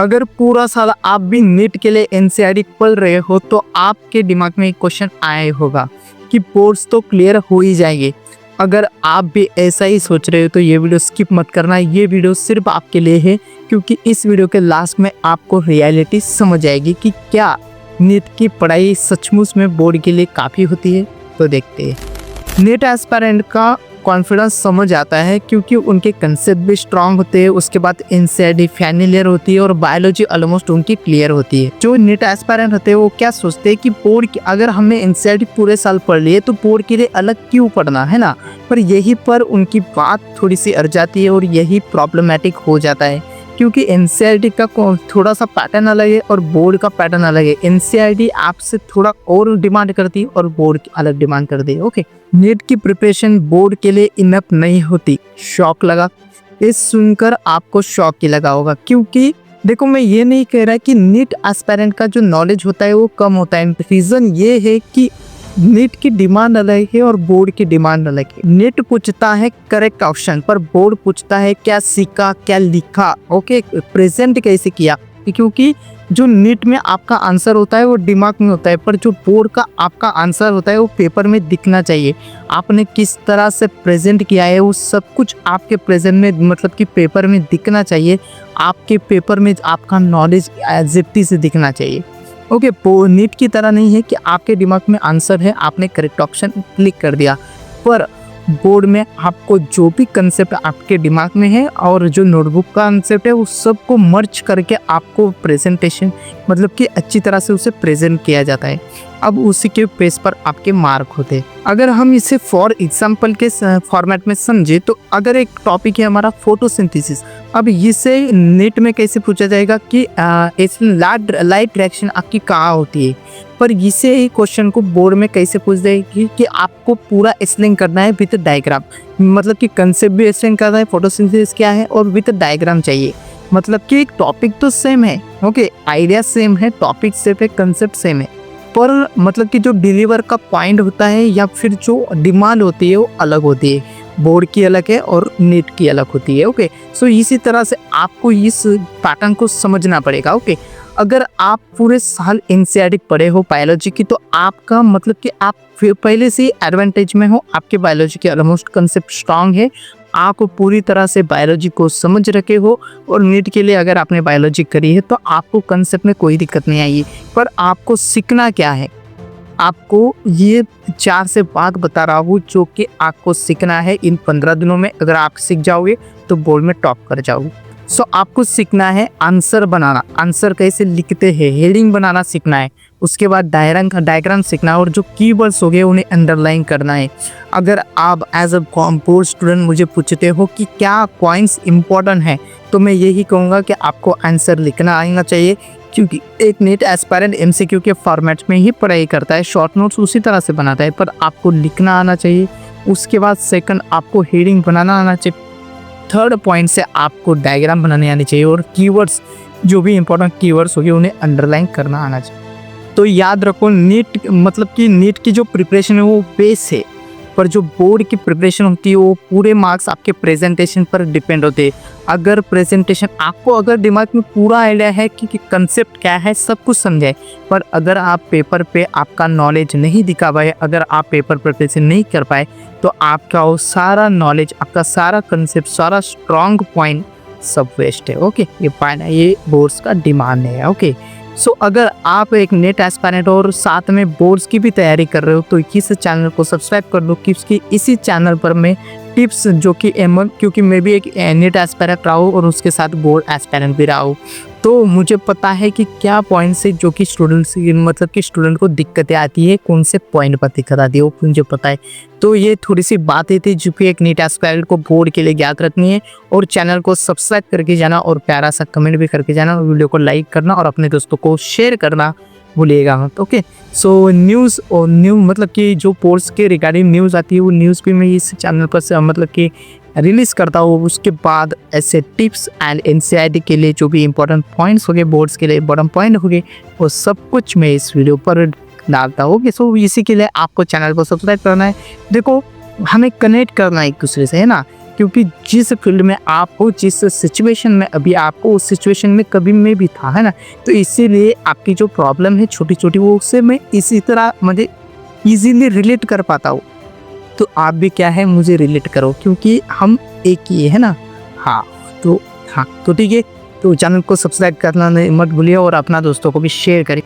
अगर पूरा साल आप भी नीट के लिए एनसीईआरटी पढ़ रहे हो तो आपके दिमाग में एक क्वेश्चन आया होगा कि बोर्ड्स तो क्लियर हो ही जाएंगे। अगर आप भी ऐसा ही सोच रहे हो तो ये वीडियो स्किप मत करना, ये वीडियो सिर्फ आपके लिए है, क्योंकि इस वीडियो के लास्ट में आपको रियलिटी समझ आएगी कि क्या नीट की पढ़ाई सचमुच में बोर्ड के लिए काफ़ी होती है। तो देखते हैं। नीट एस्पायरेंट का कॉन्फिडेंस समझ आता है क्योंकि उनके कंसेप्ट भी स्ट्रांग होते हैं। उसके बाद एनसीईआरटी फैमिलियर होती है और बायोलॉजी ऑलमोस्ट उनकी क्लियर होती है। जो नीट एस्पायरेंट होते हैं वो क्या सोचते हैं कि बोर्ड की अगर हमने एनसीईआरटी पूरे साल पढ़ लिए तो बोर्ड के लिए अलग क्यों पढ़ना है ना। पर यही पर उनकी बात थोड़ी सी अड़ जाती है और यही प्रॉब्लमेटिक हो जाता है, क्योंकि एनसीईआरटी का थोड़ा सा पैटर्न अलग है और बोर्ड का पैटर्न अलग है। एनसीईआरटी आपसे थोड़ा और डिमांड करती है और बोर्ड की अलग डिमांड करती है। ओके, नीट की प्रिपरेशन बोर्ड के लिए इनफ नहीं होती। शॉक लगा? इस सुनकर आपको शॉक ही लगा होगा, क्योंकि देखो मैं ये नहीं कह रहा कि नीट एस्पायरेंट का जो नॉलेज होता है वो कम होता है। रीज़न ये है कि नीट की डिमांड अलग है और बोर्ड की डिमांड अलग है। नीट पूछता है करेक्ट ऑप्शन, पर बोर्ड पूछता है क्या सीखा, क्या लिखा, ओके, प्रेजेंट कैसे किया। क्योंकि जो नीट में आपका आंसर होता है वो दिमाग में होता है, पर जो बोर्ड का आपका आंसर होता है वो पेपर में दिखना चाहिए। आपने किस तरह से प्रेजेंट किया है वो सब कुछ आपके प्रेजेंट में मतलब कि पेपर में दिखना चाहिए। आपके पेपर में आपका नॉलेज एग्जैक्टली से दिखना चाहिए। ओके, नीट की तरह नहीं है कि आपके दिमाग में आंसर है, आपने करेक्ट ऑप्शन क्लिक कर दिया। पर बोर्ड में आपको जो भी कंसेप्ट आपके दिमाग में है और जो नोटबुक का कंसेप्ट है वो सबको मर्ज करके आपको प्रेजेंटेशन मतलब कि अच्छी तरह से उसे प्रेजेंट किया जाता है। अब उसी के बेस पर आपके मार्क होते हैं। अगर हम इसे फॉर एग्जांपल के फॉर्मेट में समझे तो अगर एक टॉपिक है हमारा फोटोसिंथेसिस, अब इसे नीट में कैसे पूछा जाएगा कि लाइट रिएक्शन आपकी कहाँ होती है, पर इसे ही क्वेश्चन को बोर्ड में कैसे पूछ देगी कि आपको पूरा एक्सप्लेन करना है विद डायग्राम। मतलब कि कंसेप्ट भी एक्सप्लेन करना है, फोटोसिंथेसिस क्या है और विद डायग्राम चाहिए। मतलब कि टॉपिक तो सेम है, ओके, आइडिया सेम है, टॉपिक सेम है, कंसेप्ट सेम है, पर मतलब कि जो डिलीवर का पॉइंट होता है या फिर जो डिमांड होती है वो अलग होती है। बोर्ड की अलग है और नीट की अलग होती है। ओके, सो इसी तरह से आपको इस पैटर्न को समझना पड़ेगा। ओके, अगर आप पूरे साल एनसीईआरटी पढ़े हो बायोलॉजी की तो आपका मतलब कि आप फिर पहले से ही एडवांटेज में हो। आपके बायोलॉजी के ऑलमोस्ट कंसेप्ट स्ट्रांग है, आप पूरी तरह से बायोलॉजी को समझ रखे हो और नीट के लिए अगर आपने बायोलॉजी करी है तो आपको कंसेप्ट में कोई दिक्कत नहीं आएगी। पर आपको सीखना क्या है, आपको ये 4 से बात बता रहा हूँ जो कि आपको सीखना है। इन 15 दिनों में अगर आप सीख जाओगे तो बोर्ड में टॉप कर जाओगे। सो आपको सीखना है आंसर बनाना, आंसर कैसे लिखते हैं, हेडिंग बनाना सीखना है। उसके बाद डायग्राम सीखना है और जो कीवर्ड्स हो गए उन्हें अंडरलाइन करना है। अगर आप एज अ बोर्ड स्टूडेंट मुझे पूछते हो कि क्या पॉइंट्स इंपॉर्टेंट है तो मैं यही कहूँगा कि आपको आंसर लिखना आना चाहिए, क्योंकि एक नीट एस्पायरेंट एमसीक्यू के फॉर्मेट में ही पढ़ाई करता है, शॉर्ट नोट्स उसी तरह से बनाता है, पर आपको लिखना आना चाहिए। उसके बाद सेकंड आपको हेडिंग बनाना आना चाहिए। थर्ड पॉइंट से आपको डायग्राम बनाने आनी चाहिए और कीवर्ड्स जो भी इंपॉर्टेंट कीवर्ड्स होंगे उन्हें अंडरलाइन करना आना चाहिए। तो याद रखो नीट मतलब कि नीट की जो प्रिपरेशन है वो बेस है, पर जो बोर्ड की प्रिपरेशन होती है वो पूरे मार्क्स आपके प्रेजेंटेशन पर डिपेंड होते हैं। अगर प्रेजेंटेशन आपको अगर दिमाग में पूरा आइडिया है कि कंसेप्ट क्या है, सब कुछ समझे, पर अगर आप पेपर पे आपका नॉलेज नहीं दिखा पाए, अगर आप पेपर प्रिपरेशन नहीं कर पाए तो आपका वो सारा नॉलेज, आपका सारा कंसेप्ट, सारा स्ट्रॉन्ग पॉइंट सब वेस्ट है। ओके, ये पॉइंट है, ये बोर्ड्स का डिमांड है। ओके, सो अगर आप एक नीट एस्पायरेंट और साथ में बोर्ड्स की भी तैयारी कर रहे हो तो इस चैनल को सब्सक्राइब कर लो, क्योंकि इसी चैनल पर मैं टिप्स जो कि क्योंकि मैं भी एक नीट एस्पायरेंट रहा हूँ और उसके साथ बोर्ड एस्पायरेंट भी रहा हूँ, तो मुझे पता है कि क्या पॉइंट से जो कि स्टूडेंट को दिक्कतें आती है, कौन से पॉइंट पर दिक्कत आती है वो मुझे पता है। तो ये थोड़ी सी बातें थी जो कि एक नीट एस्पायरेंट को बोर्ड के लिए याद रखनी है। और चैनल को सब्सक्राइब करके जाना और प्यारा सा कमेंट भी करके जाना, वीडियो को लाइक करना और अपने दोस्तों को शेयर करना भूलिएगा मत। ओके, सो न्यूज़ मतलब कि जो पोर्स के रिगार्डिंग न्यूज़ आती है वो न्यूज़ भी मैं इस चैनल पर से मतलब कि रिलीज़ करता हूँ। उसके बाद ऐसे टिप्स एंड एनसीईआरटी के लिए जो भी इंपॉर्टेंट पॉइंट्स हो गए, बोर्ड्स के लिए इंपॉर्टेंट पॉइंट हो गए, वो सब कुछ मैं इस वीडियो पर डालता हूँ। सो इसी के लिए आपको चैनल को सब्सक्राइब करना है। देखो, हमें कनेक्ट करना है एक दूसरे से, है ना, क्योंकि जिस फील्ड में आप हो, जिस सिचुएशन में अभी आपको, उस सिचुएशन में कभी मैं भी था, है ना। तो इसीलिए आपकी जो प्रॉब्लम है छोटी छोटी, वो उससे मैं इसी तरह मुझे इजीली रिलेट कर पाता हूँ। तो आप भी क्या है, मुझे रिलेट करो, क्योंकि हम एक ही है ना। हाँ तो ठीक है। तो चैनल को सब्सक्राइब करना मत भूलिए और अपना दोस्तों को भी शेयर करें।